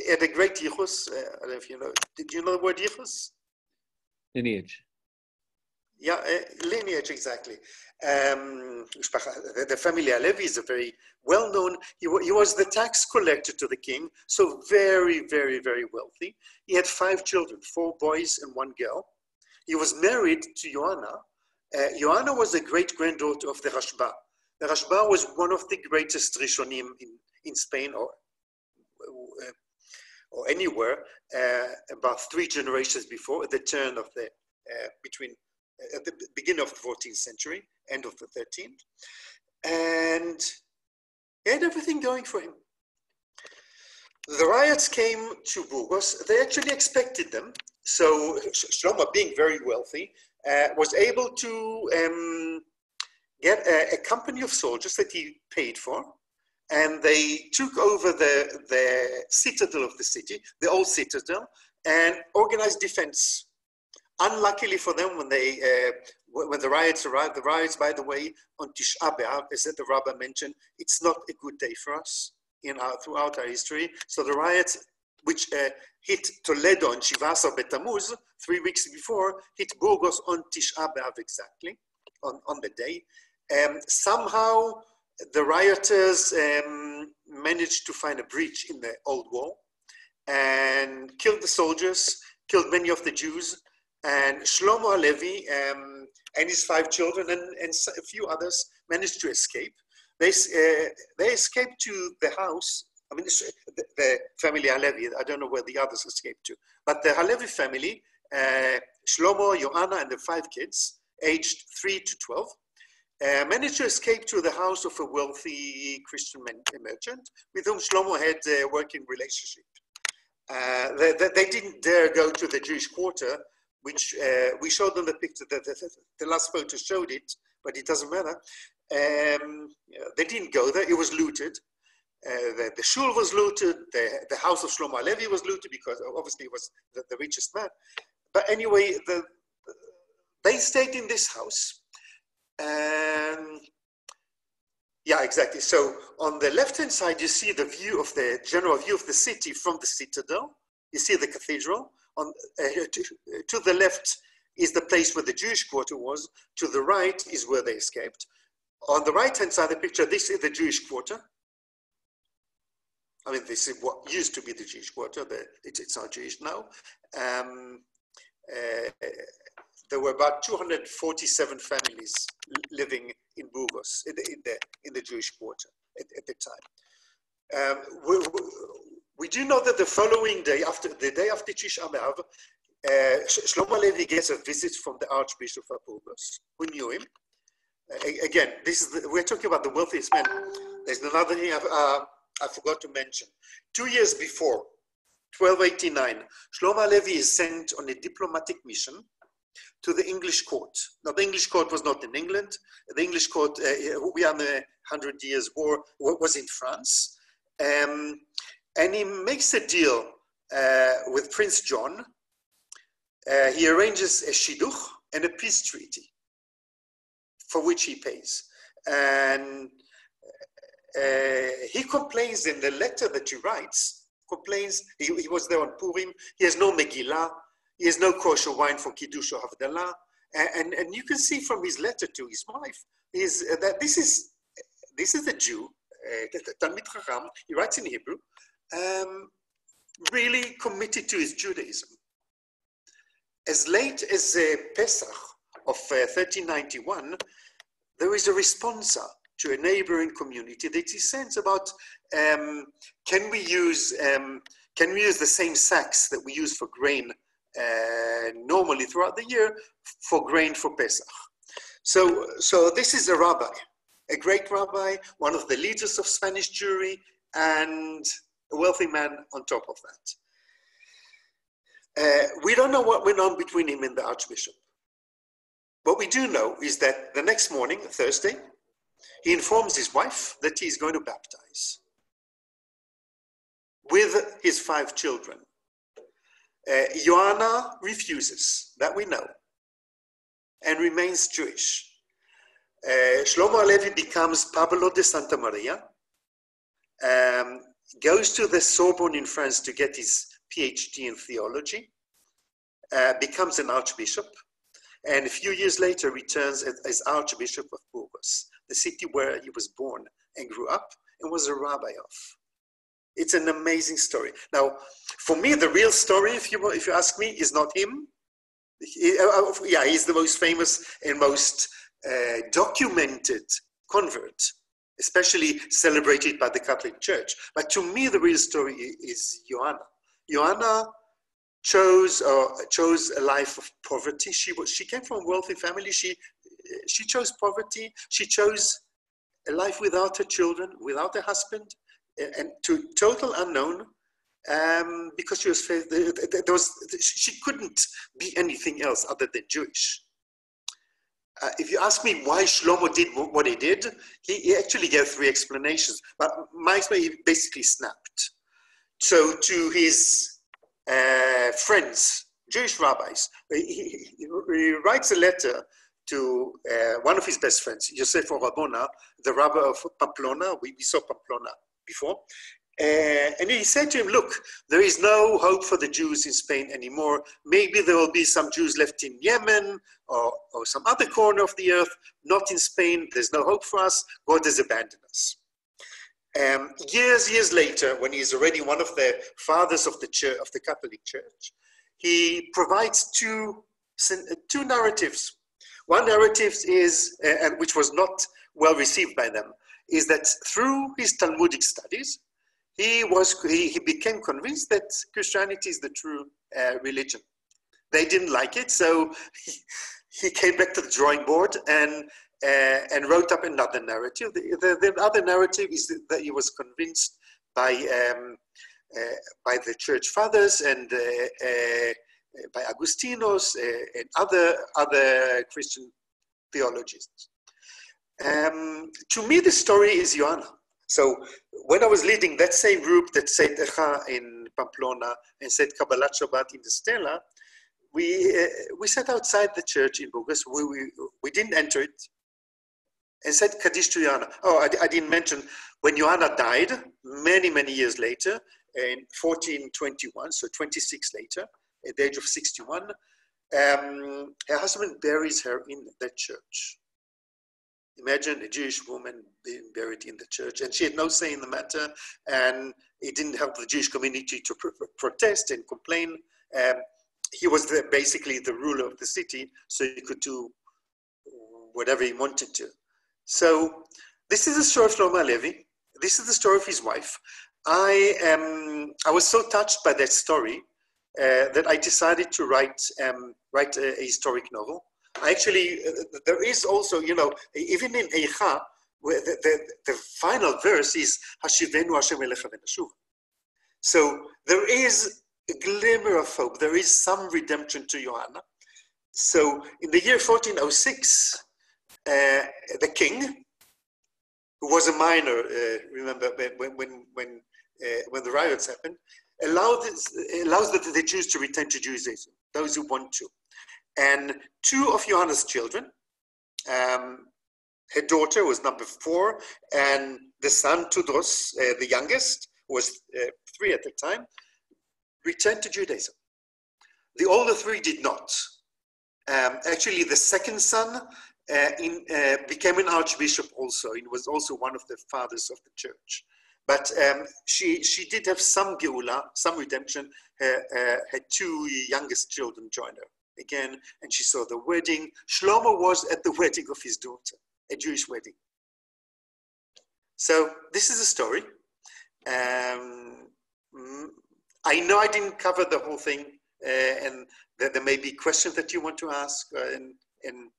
Had a great yichus. I don't know if you know. Did you know the word yichus? Lineage. Yeah, lineage, exactly. The family Halevi is a very well-known, he was the tax collector to the king, so very, very, very wealthy. He had 5 children, 4 boys and 1 girl. He was married to Joanna. Joanna was the great-granddaughter of the Rashba. The Rashba was one of the greatest Rishonim in Spain or anywhere, about 3 generations before, at the turn of the, at the beginning of the 14th century, end of the 13th. And he had everything going for him. The riots came to Burgos. They actually expected them. So Shlomo, being very wealthy, was able to get a company of soldiers that he paid for. And they took over the citadel of the city, the old citadel, and organized defense. Unluckily for them, when the riots arrived, the riots, by the way, on Tisha B'Av, as the rabbi mentioned, it's not a good day for us throughout our history. So the riots, which hit Toledo on Shivasar Betamuz 3 weeks before, hit Burgos on Tisha B'Av exactly, on the day. Somehow, the rioters managed to find a breach in the old wall and killed the soldiers, killed many of the Jews. And Shlomo Halevi and his 5 children and a few others managed to escape. They escaped to the house. I mean, the family Halevi, I don't know where the others escaped to. But the Halevi family, Shlomo, Joanna, and the 5 kids, aged 3 to 12, managed to escape to the house of a wealthy Christian merchant with whom Shlomo had a working relationship. They didn't dare go to the Jewish quarter, which we showed them the picture, the last photo showed it, but it doesn't matter. They didn't go there, it was looted. The shul was looted, the house of Shlomo Halevi was looted because obviously he was the richest man. But anyway, they stayed in this house. Yeah, exactly. So on the left-hand side, you see the view of the general view of the city from the citadel. You see the cathedral. To the left is the place where the Jewish quarter was. To the right is where they escaped. On the right-hand side of the picture, this is the Jewish quarter. I mean, this is what used to be the Jewish quarter. It's not Jewish now. There were about 247 families living in Burgos, in the Jewish quarter at the time. We do know that the following day, the day after Tisha B'Av, Shlomo Halevi gets a visit from the Archbishop of Burgos, who knew him. Again, we're talking about the wealthiest man. There's another thing I forgot to mention. 2 years before, 1289, Shlomo Halevi is sent on a diplomatic mission to the English court. Now, the English court was not in England. The English court, we are in the 100 Years' War, was in France. And he makes a deal with Prince John. He arranges a shidduch and a peace treaty for which he pays. And he complains in the letter that he writes, he was there on Purim, he has no Megillah, he has no kosher wine for Kiddush or Havdalah. And you can see from his letter to his wife, that this is a Jew, Talmid Chacham, he writes in Hebrew, really committed to his Judaism. As late as Pesach of 1391, there is a responsa to a neighboring community that he sends about, can we use the same sacks that we use for grain normally throughout the year for grain for Pesach? So this is a rabbi, a great rabbi, one of the leaders of Spanish Jewry, and a wealthy man on top of that. We don't know what went on between him and the Archbishop. What we do know is that the next morning, Thursday, he informs his wife that he's going to baptize with his 5 children. Joanna refuses, that we know, and remains Jewish. Shlomo Halevi becomes Pablo de Santa Maria. goes to the Sorbonne in France to get his PhD in theology, becomes an archbishop, and a few years later returns as Archbishop of Burgos, the city where he was born and grew up and was a rabbi of. It's an amazing story. Now, for me, the real story, if you ask me, is not him. He's the most famous and most documented convert, especially celebrated by the Catholic Church. But to me, the real story is Joanna. Joanna chose a life of poverty. She came from a wealthy family. She chose poverty. She chose a life without her children, without a husband, and to total unknown, because she was she couldn't be anything else other than Jewish. If you ask me why Shlomo did what he did, he actually gave 3 explanations. But my explanation, he basically snapped. So to his friends, Jewish rabbis, he writes a letter to one of his best friends, Yosef Rabona, the rabbi of Pamplona. We saw Pamplona before. And he said to him, look, there is no hope for the Jews in Spain anymore. Maybe there will be some Jews left in Yemen or some other corner of the earth, not in Spain. There's no hope for us. God has abandoned us. Years later, when he's already one of the fathers of the church, of the Catholic Church, he provides two narratives. One narrative is, and which was not well received by them, is that through his Talmudic studies, he became convinced that Christianity is the true religion. They didn't like it, so he came back to the drawing board and wrote up another narrative. The other narrative is that he was convinced by the church fathers and by Agustinos and other Christian theologians. To me, the story is Joanna. So when I was leading that same group that said Echa in Pamplona and said Kabbalat Shabbat in the Stella, we sat outside the church in Burgos. We didn't enter it and said Kaddish to Joanna. Oh, I didn't mention, when Joanna died, many years later, in 1421, so 26 later, at the age of 61, her husband buries her in that church. Imagine a Jewish woman being buried in the church, and she had no say in the matter, and it didn't help the Jewish community to protest and complain. He was basically the ruler of the city, so he could do whatever he wanted to. So this is the story of Shlomo Halevi. This is the story of his wife. I was so touched by that story that I decided to write a historic novel. Actually, there is also, even in Eicha, where the final verse is Hashivenu Hashem Elecha v'nashuv. So there is a glimmer of hope. There is some redemption to Joanna. So in the year 1406, the king, who was a minor, remember when the riots happened, allows the Jews to return to Judaism, those who want to. And 2 of Johanna's children, her daughter was number 4, and the son, Tudros, the youngest, was 3 at the time, returned to Judaism. The older 3 did not. Actually, the second son became an archbishop also. He was also one of the fathers of the church. But she did have some geula, some redemption. Her 2 youngest children joined her again, and she saw the wedding. Shlomo was at the wedding of his daughter, a Jewish wedding. So this is a story. I know I didn't cover the whole thing, and that there may be questions that you want to ask, and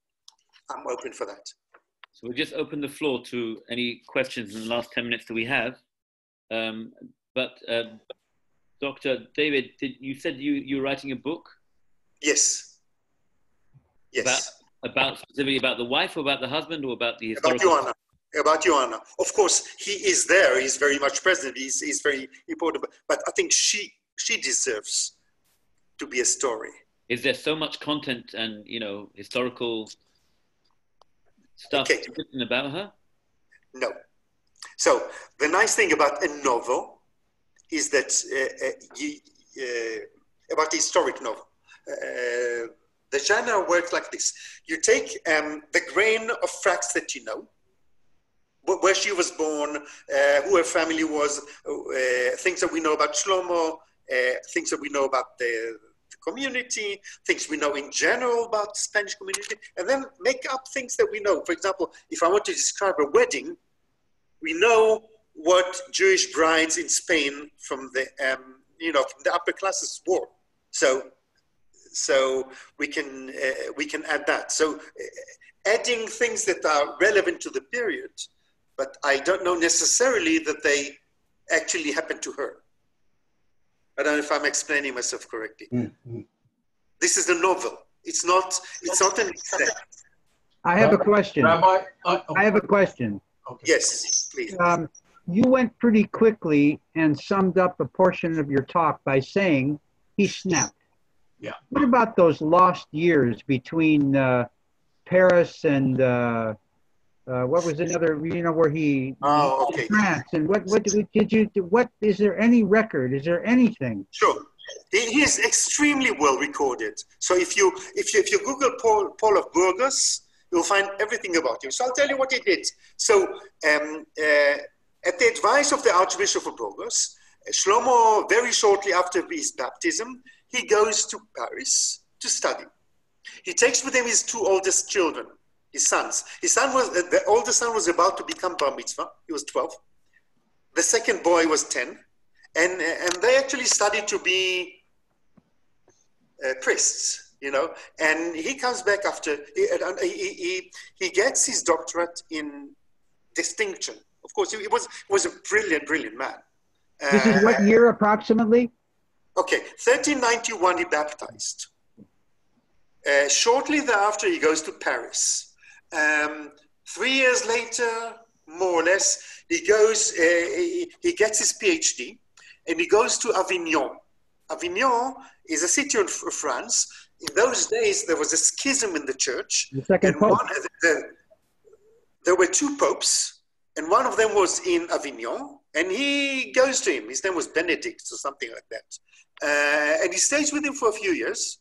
I'm open for that. So we'll just open the floor to any questions in the last 10 minutes that we have. But Dr. David, you said you're writing a book? Yes. About specifically about the wife, or about the husband, or about the historical? About Joanna. Of course, he is there. He's very much present. He's very important. But I think she deserves to be a story. Is there so much content and historical stuff written about her? No. So the nice thing about a novel is that about the historic novel. The genre works like this. You take the grain of facts that you know, where she was born, who her family was, things that we know about Shlomo, things that we know about the community, things we know in general about the Spanish community, and then make up things that we know. For example, if I want to describe a wedding, we know what Jewish brides in Spain from the from the upper classes wore. So we can add that. So adding things that are relevant to the period, but I don't know necessarily that they actually happened to her. I don't know if I'm explaining myself correctly. Mm-hmm. This is a novel. It's not an exam. I have a question. Rabbi, I have a question. okay. Yes, please. You went pretty quickly and summed up a portion of your talk by saying he snapped. Yeah. What about those lost years between Paris and what was another? Where he Okay. France, and what did you do? What is there any record? Is there anything? Sure. He is extremely well recorded. So if you Google Paul of Burgos, you'll find everything about him. So I'll tell you what he did. So at the advice of the Archbishop of Burgos, Shlomo, very shortly after his baptism, he goes to Paris to study. He takes with him his two oldest children, his sons. The oldest son was about to become bar mitzvah. He was 12. The second boy was 10. And they actually studied to be priests, and he comes back after, he gets his doctorate in distinction. Of course, he was a brilliant man. This is what year approximately? Okay, 1391 he baptized. Shortly thereafter he goes to Paris. 3 years later, more or less, he gets his PhD. And he goes to Avignon. Avignon is a city of France. In those days, there was a schism in the church. The second pope. There were two popes, and one of them was in Avignon, and he goes to him. His name was Benedict or something like that. And he stays with him for a few years.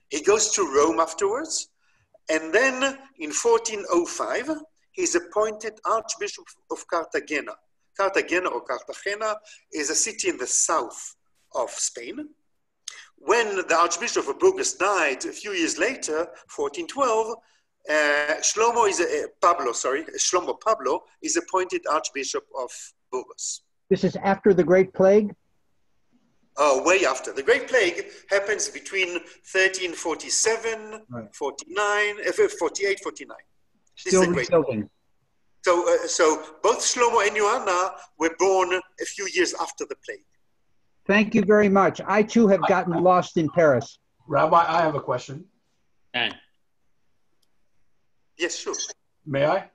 He goes to Rome afterwards. And then in 1405, he's appointed Archbishop of Cartagena. Cartagena or Cartagena is a city in the south of Spain. When the Archbishop of Burgos died a few years later, 1412, Shlomo Pablo is appointed Archbishop of Burgos. This is after the Great Plague? Oh, way after. The Great Plague happens between 1347, Right. 48, 49. Still rebuilding. So both Shlomo and Joanna were born a few years after the plague. Thank you very much. I too have gotten lost in Paris. Rabbi, I have a question. Dan. Yes, sure. May I?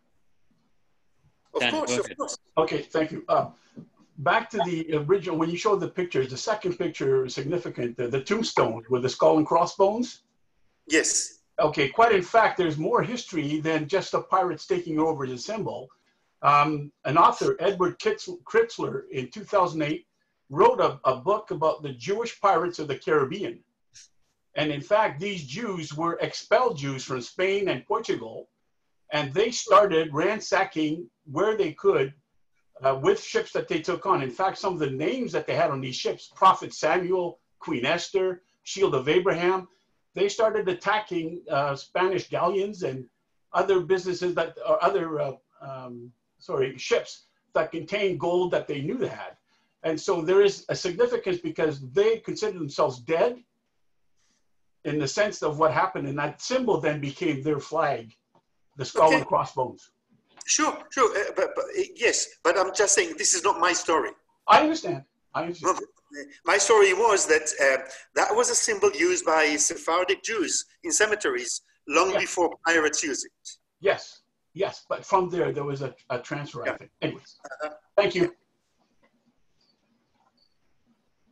Of Dan, course, go of ahead. course. Okay, thank you. Back to the original, when you showed the pictures, the second picture is significant, the tombstone with the skull and crossbones. Yes. Okay, quite in fact, there's more history than just the pirates taking over the symbol. An author, Edward Kritzler, in 2008, wrote a book about the Jewish pirates of the Caribbean. And in fact, these Jews were expelled Jews from Spain and Portugal, and they started ransacking where they could with ships that they took on. In fact, some of the names that they had on these ships, Prophet Samuel, Queen Esther, Shield of Abraham, they started attacking Spanish galleons and other businesses that, or other, ships that contained gold that they knew they had. And so there is a significance because they considered themselves dead in the sense of what happened. And that symbol then became their flag, the skull and crossbones. Sure. Yes, but I'm just saying this is not my story. I understand. My story was that that was a symbol used by Sephardic Jews in cemeteries long before pirates used it. Yes, but from there was a transfer, I think. Anyways, thank you.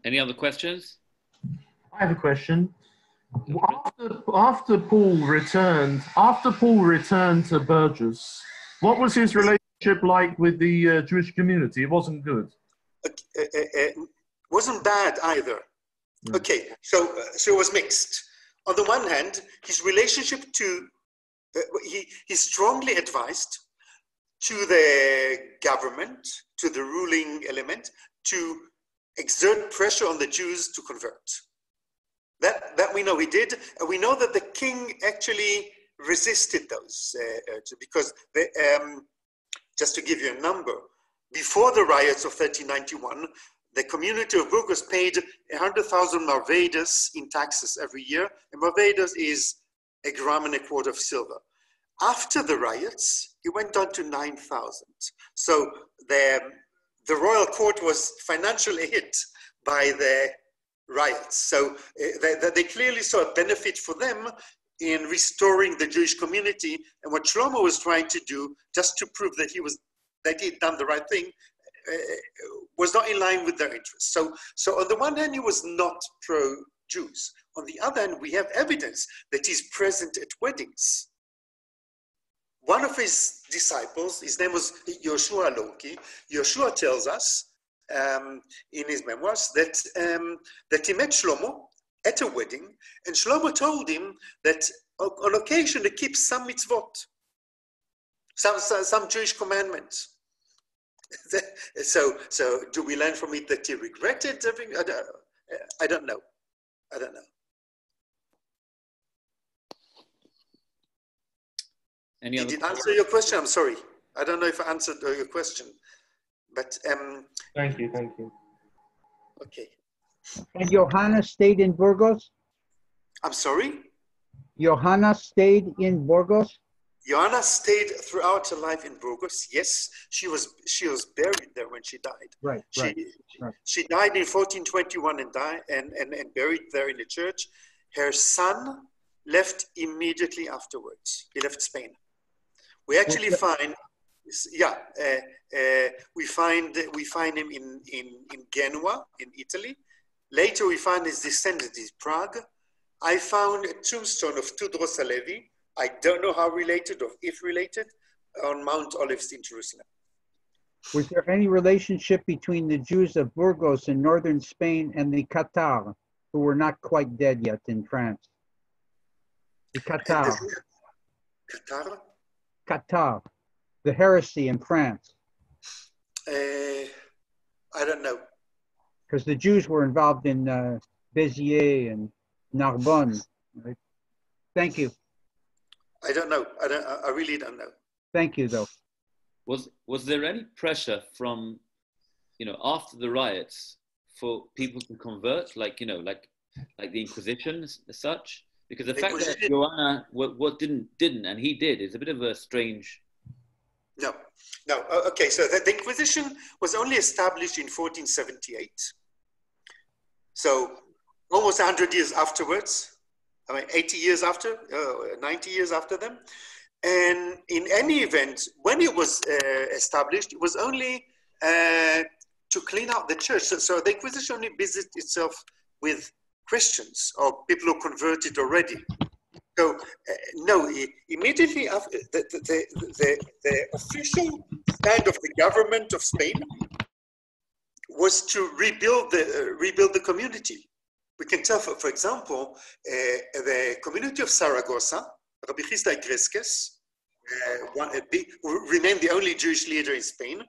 Any other questions? I have a question. After Paul returned to Burgos, what was his relationship like with the Jewish community? It wasn't good. Wasn't bad either. Okay, so it was mixed. On the one hand, his relationship to, he strongly advised to the government, to the ruling element, to exert pressure on the Jews to convert. That we know he did, and we know that the king actually resisted those because they, just to give you a number, before the riots of 1391, the community of Burgos paid 100,000 marvedas in taxes every year, and marvedas is 1.25 grams of silver. After the riots, it went down to 9,000. So the royal court was financially hit by the riots. So they clearly saw a benefit for them in restoring the Jewish community. And what Shlomo was trying to do, just to prove that he'd done the right thing, was not in line with their interests. So on the one hand, he was not pro-Jews. On the other hand, we have evidence that he's present at weddings. One of his disciples, his name was Yoshua Loki. Yoshua tells us in his memoirs that he met Shlomo at a wedding, and Shlomo told him that on occasion he keeps some mitzvot, some Jewish commandments. So do we learn from it that he regretted everything? I don't know. Any other Did it answer your question? I'm sorry. I don't know if I answered your question, but Thank you. okay. And Johanna stayed in Burgos? I'm sorry? Johanna stayed in Burgos? Johanna stayed throughout her life in Burgos. Yes, she was buried there when she died. Right. She died in 1421 and buried there in the church. Her son left immediately afterwards. He left Spain. We actually find, we find him in Genoa, in Italy. Later, we find his descendants in Prague. I found a tombstone of Tudros Halevi. I don't know how related or if related, on Mount Olives in Jerusalem. Was there any relationship between the Jews of Burgos in northern Spain and the Cathars, who were not quite dead yet in France? The Cathars. Qatar, the heresy in France. I don't know. Because the Jews were involved in Béziers and Narbonne. Right? Thank you. I don't know. I really don't know. Thank you, though. Was there any pressure from, after the riots for people to convert, like the Inquisition as such? Because the fact that Joanna what didn't and he did is a bit of a strange. No. Okay, so the Inquisition was only established in 1478. So almost 100 years afterwards. 80 years after, 90 years after them. And in any event, when it was established, it was only to clean out the church. So the Inquisition only busied itself with Christians or people who converted already. So no, immediately after the official stand of the government of Spain was to rebuild the community. We can tell, for example, the community of Saragossa, Rabbi Shlomo Halevi, who remained the only Jewish leader in Spain,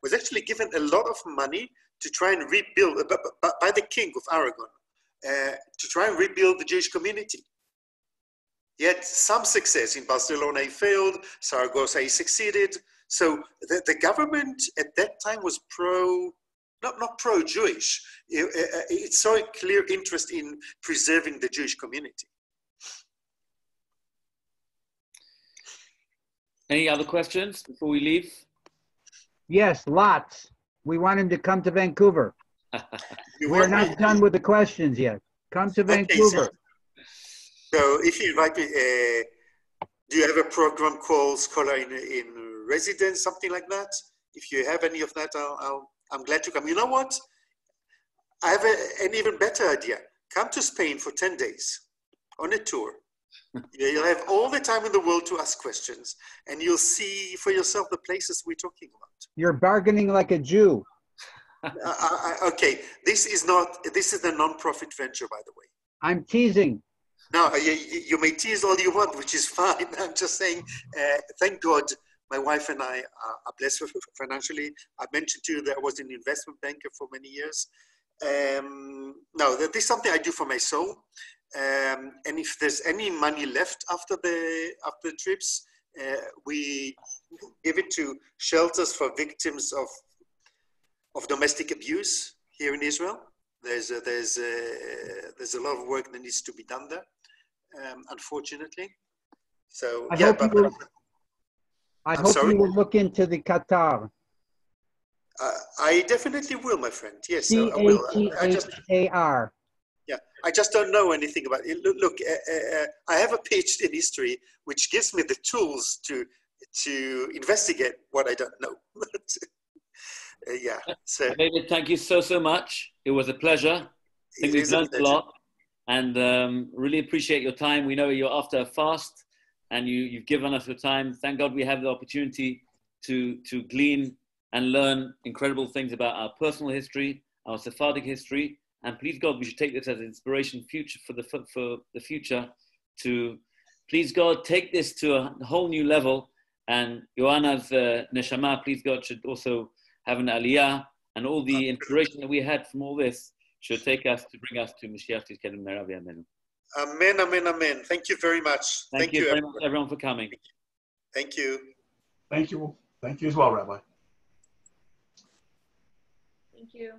was actually given a lot of money to try and rebuild, by the King of Aragon, to try and rebuild the Jewish community. He had some success. In Barcelona he failed, Saragossa he succeeded. So the government at that time was not pro-Jewish. It saw a clear interest in preserving the Jewish community. Any other questions before we leave? Yes, lots. We want him to come to Vancouver. We're not done with the questions yet. Come to Vancouver. So if you invite me, do you have a program called Scholar in Residence, something like that? If you have any of that, I'm glad to come. You know what? I have an even better idea. Come to Spain for 10 days on a tour. You'll have all the time in the world to ask questions, and you'll see for yourself the places we're talking about. You're bargaining like a Jew. Okay, this is a non-profit venture, by the way. I'm teasing. No, you may tease all you want, which is fine. I'm just saying, thank God, my wife and I are blessed financially. I mentioned to you that I was an investment banker for many years. No, that is something I do for my soul. And if there's any money left after the trips, we give it to shelters for victims of domestic abuse here in Israel. There's a lot of work that needs to be done there, unfortunately. So I yeah, hope but I hope sorry? you will look into the Qatar. I definitely will, my friend. Yes, I will. Qatar. Yeah, I just don't know anything about it. Look, I have a PhD in history, which gives me the tools to investigate what I don't know. Yeah. So David, thank you so much. It was a pleasure. I think we've learned a lot, and really appreciate your time. We know you're after a fast, and you've given us your time. Thank God we have the opportunity to glean and learn incredible things about our personal history, our Sephardic history, and please God, we should take this as an inspiration for the future to, please God, take this to a whole new level. And Joanna's neshama, please God, should also have an aliyah, and all the inspiration that we had from all this should take us to bring us to Mashiach Tzidkenu Meravi Amenu. Amen, amen, amen. Thank you very much. Thank you very much, everyone, for coming. Thank you. Thank you. Thank you as well, Rabbi. Thank you.